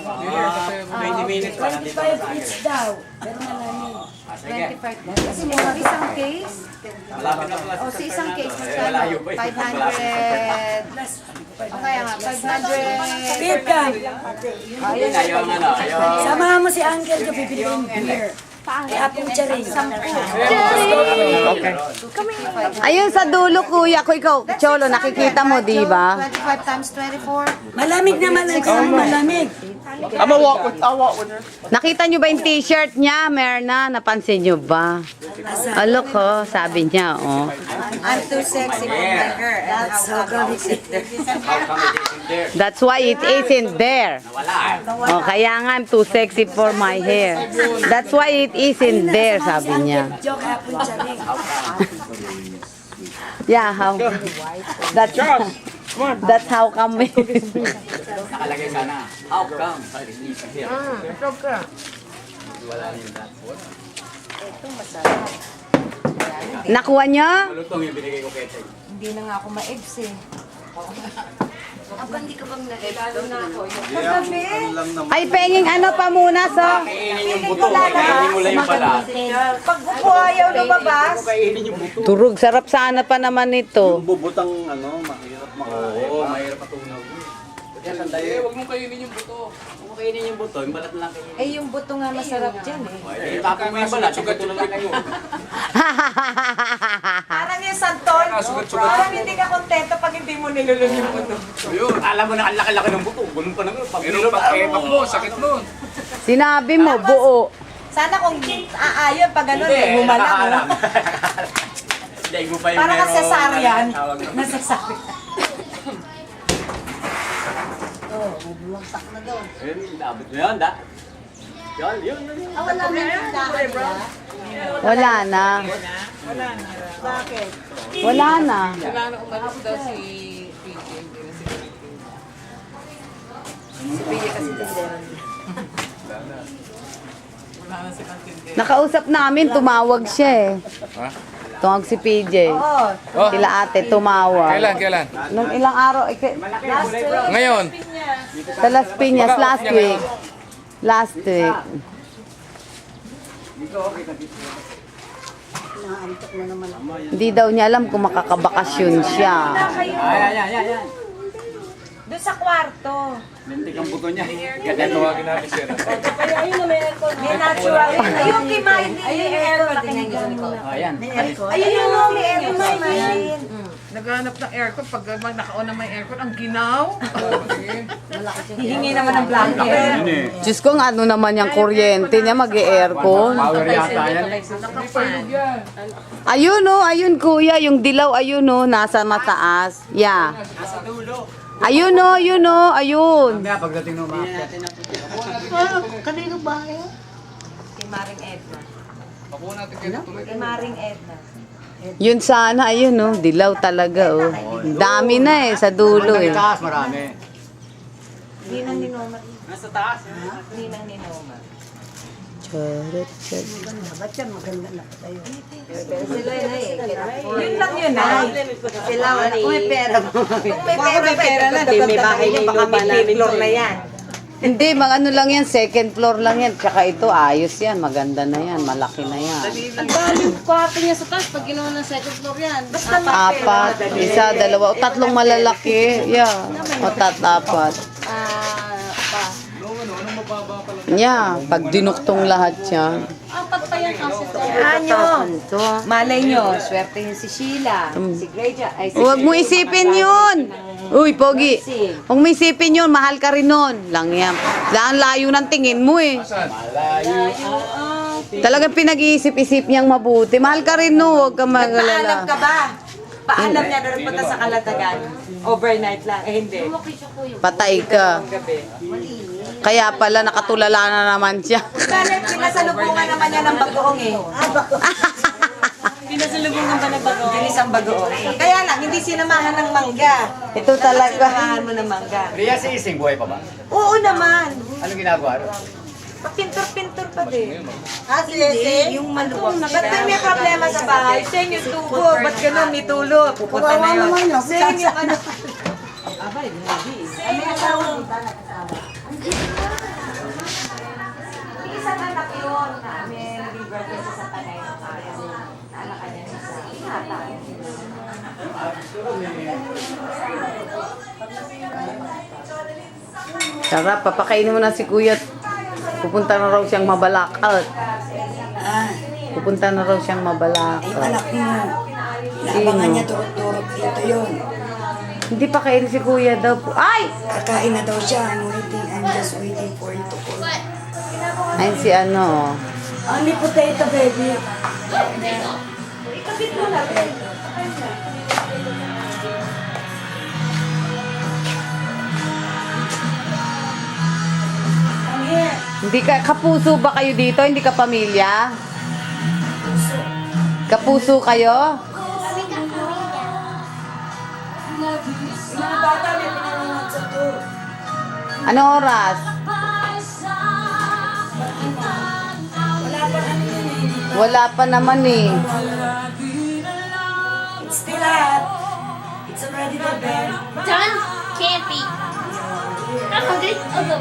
20 minutes pa, nandito na 25 each daw. Pero malamig. 25 na. Kasi mo, isang case, Malapit na pala o sa isang case, Malayo magkano? pa eh. 500. O kaya nga, 500. Beer ka. Ayun, ayaw nga na, ayaw. Samahan mo si Uncle ko, bibili ko ng beer. Kaya pong charing. Ayun sa dulo, kuya. Ko ikaw, Cholo, nakikita mo, di ba? 25 times 24. Malamig naman ang kasama, malamig. Nakita nyo ba yung t-shirt niya, Merna? Napansin nyo ba? Alo ko, sabi niya, oh. I'm too sexy for my hair. That's so good. That's why it isn't there. Oh, kaya nga, I'm too sexy for my hair. That's why it isn't there, sabi niya. Joke kaya pong charing. Yeah, how? That's how come we... Nakalagay sana, how come? Here. Wala na yung that. Nakuha niya? Malutong yung binigay ko kay Ted. Hindi na nga ako ma-eggs eh. Hindi ka bang nag-lalo na ako? Ay, penging ano pa muna, so? Kainin yung buto, kainin mo lang yung balat. Pag upo ayaw lumabas. Kainin yung buto. Turog, sarap sana pa naman ito. Bubutang mahirap makain. Oo, mahirap patunaw. Kaya sandali. Huwag mo kainin yung buto. Huwag mo kainin yung buto, yung balat lang kainin. Eh yung buto nga masarap dyan eh. Eh, tapos mo yung balat, sugat lang kayo. Parang yung santol. Parang hindi ka kontento pag hindi mo nilulun yung buto. Ayun, alam mo na ang laki-laki ng buto. Ganun pa na nga. Pag Pero pag epak mo, sakit nun. Sinabi mo, buo. Sana kung aayon pag gano'n Hindi, eh, humalang. nakakalam. Hindi, mo pa yung Parang merong- kasesaryan. Tawag na. Nasasabi. Ayun, dapat mo yun, da. Yun, yun. Wala na. Bakit? Wala na. Nakausap namin, tumawag siya eh. Ha? Tumawag si PJ. Oo. Oh, Sila ate, tumawag. kailan? Nung ilang araw, Ngayon. sa Las Piñas, last week. Last week. Hindi daw niya alam kung makakabakasyon siya. Ayan. Doon sa kwarto. Lintik ang buto niya. Kaya tawagin natin siya. May natural. Ayun kay Maylin. Ayun yung aircon. Ayan. Ayun yung may aircon kay Maylin. Naghahanap ng aircon. Pag nakaon na may aircon, ang ginaw. Hihingi naman ng blanket. Diyos ko, ano naman yung kuryente niya, mag-e-aircon. Power yata yan. Ayun oh, ayun kuya, yung dilaw, ayun oh, nasa mataas. Yeah. Ayun oh, ayun oh, ayun. Kaya pagdating ng mga Kay Maring Edna. Pakuha natin kayo tuloy. Kay Maring Edna. Yun sana, ayun oh, dilaw talaga oh. Dami na eh, sa dulo eh. taas, marami. Ninang ni Noma. Nasa taas. Ninang ni Noma. Charot, charot. Pero sila yun eh. Yun lang yun ay. Sila wala. Kung may pera mo. Kung may pera na, di may bahay niya. Baka may floor na yan. Hindi, mga ano lang yan, second floor lang yan. Tsaka ito, ayos yan, maganda na yan, malaki na yan. Ang dami kwarto niya sa taas pag ginawa ng second floor yan. Basta Apat, isa, dalawa, o tatlong malalaki. Yeah, o apat. Yeah, pag dinuktong lahat yan. apat pa yan kasi. Anyo. Malay nyo, swerte yun si Sheila. Si Greja. Ay, si Huwag mo isipin yun. Uy, Pogi. Huwag mo isipin yun, mahal ka rin nun. Lang yan. Ang layo ng tingin mo eh. Talagang pinag-iisip-isip niyang mabuti. Mahal ka rin no, huwag ka Nagpaalam magalala. ka ba? Paalam niya na nagpunta sa Kalatagan. Overnight lang. Eh, hindi. Patay ka. Gabi. Kaya pala nakatulala na naman siya. Kaya pinasalubungan naman niya ng bagoong eh. Pinasalubungan ba ng bagoong? Binisang bagoong. Kaya lang, hindi sinamahan ng mangga. Ito talaga. Sinamahan mo ng mangga. Ria, si Ising, buhay pa ba? Oo naman. Anong ginagawa ro? Papintor-pintor pa din. Si Ese? Yung maluwag. Ba't may problema sa bahay? Seng yung tubo. Ba't ganun may tulo? Pupunta na yun. Seng yung ano. Abay, hindi. Seng yung Sarap, papakainin mo na si kuya. Pupunta na raw siyang mabalakot. Pupunta na raw siyang mabalakot. Anak mo. Naabangan niya turot-turot dito yun. Hindi pa kainin si kuya daw po. Ay! Kakain na daw siya. I'm just waiting for it to cool. Ayun si ano. Only potato, baby. Ikabit mo na, babe. Come here. Hindi ka, kapuso ba kayo dito? Hindi ka pamilya? Kapuso kayo? Yung mga bata may pinanunod sa tour. Ano oras? Wala pa naman eh. Wala pa naman eh. It's still hot. It's already the bed. Done? Can't be. I'm hungry. I'll go.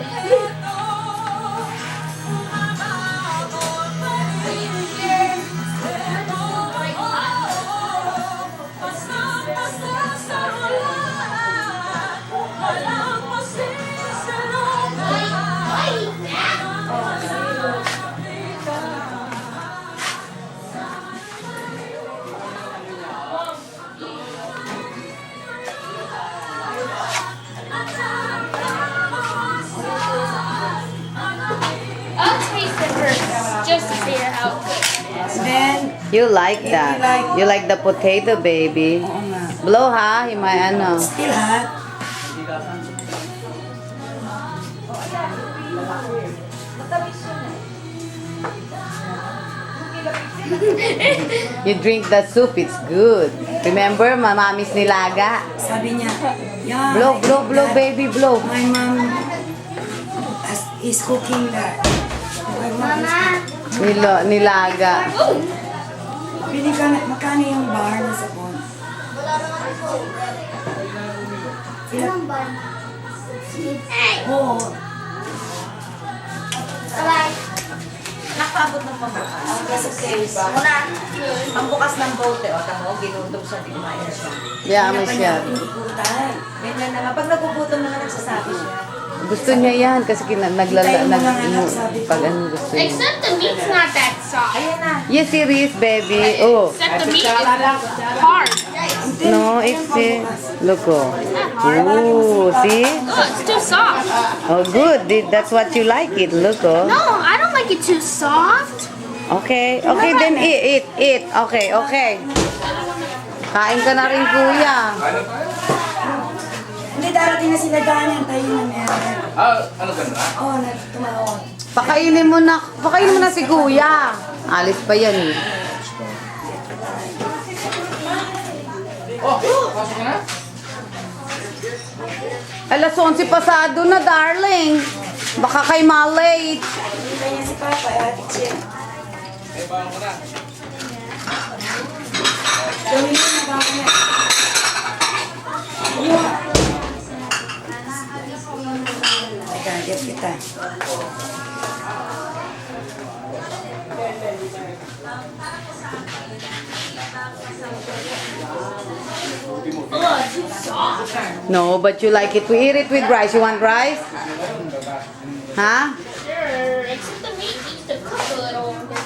I'll taste it first, just to see how good it is. Then, You like that. You like the potato, baby. oo nga. Blow ha, himay ano. Still hot. You drink the soup, it's good. Remember, mamamis nilaga. Sabi niya, yeah. Blow, blow, blow, baby, blow. My mom is cooking that. My mom is Nilaga. Pili ka na, magkano yung bar na sabon? Oo. Nakabot ng pambukas. Ang kasi muna, ang bukas ng bote, o tamo, ginutom siya, tigmayan siya. Yeah, may siya. Puputan. Ganyan naman. Pag nagugutom naman, nagsasabi siya. Gusto niya yan kasi pag ano gusto niya. Except the meat's not that soft. Ayan na. Yes, it is, baby. Oh. Except the meat is hard. No, it's look oh. Ooh, see? Oh, it's too soft. Oh, good. That's what you like it. Look oh. No, I don't like it too soft. Okay. Okay, then eat. Okay, okay. Kain ka na rin, kuya. Hindi, darating na sila daan yung tayo na meron. Ano ganda? Oo, nagtumawag. Pakainin mo na si kuya. Alis pa yan eh. Oh, pasok ka na? Alas 11 pasado na, darling. Baka kay ma-late. Hindi niya si Papa, atik siya. Eh, baka mo na. Gawin mo na baka na. Teka, get kita. Oh, too soft. No, but you like it. We eat it with rice. You want rice? Huh? Sure, except the meat needs to cook a little longer.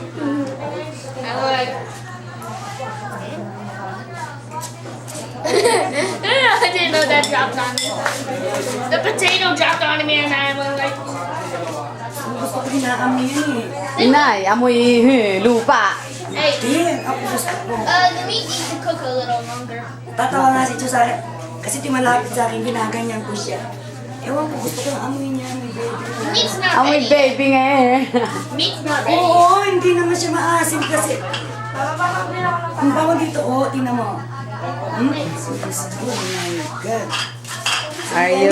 I like. I didn't know that dropped on me. The potato dropped on me and I was like, Gusto ko hinaamoy yun eh. Inay, amoy lupa. hey, Hindi, ako gusto ko. the meat needs to cook a little longer. Tatawa nga si Diyos sa akin. Kasi tumalapit sa akin, ginaganyan ko siya. Ewan ko, gusto ko ng amoy niya, may baby. Meat's not Amoy ready. baby nga eh. Meat's not ready. Oo, hindi naman siya maasim kasi. Ang bawal dito, oo, tingnan mo. Oh my God. Are you?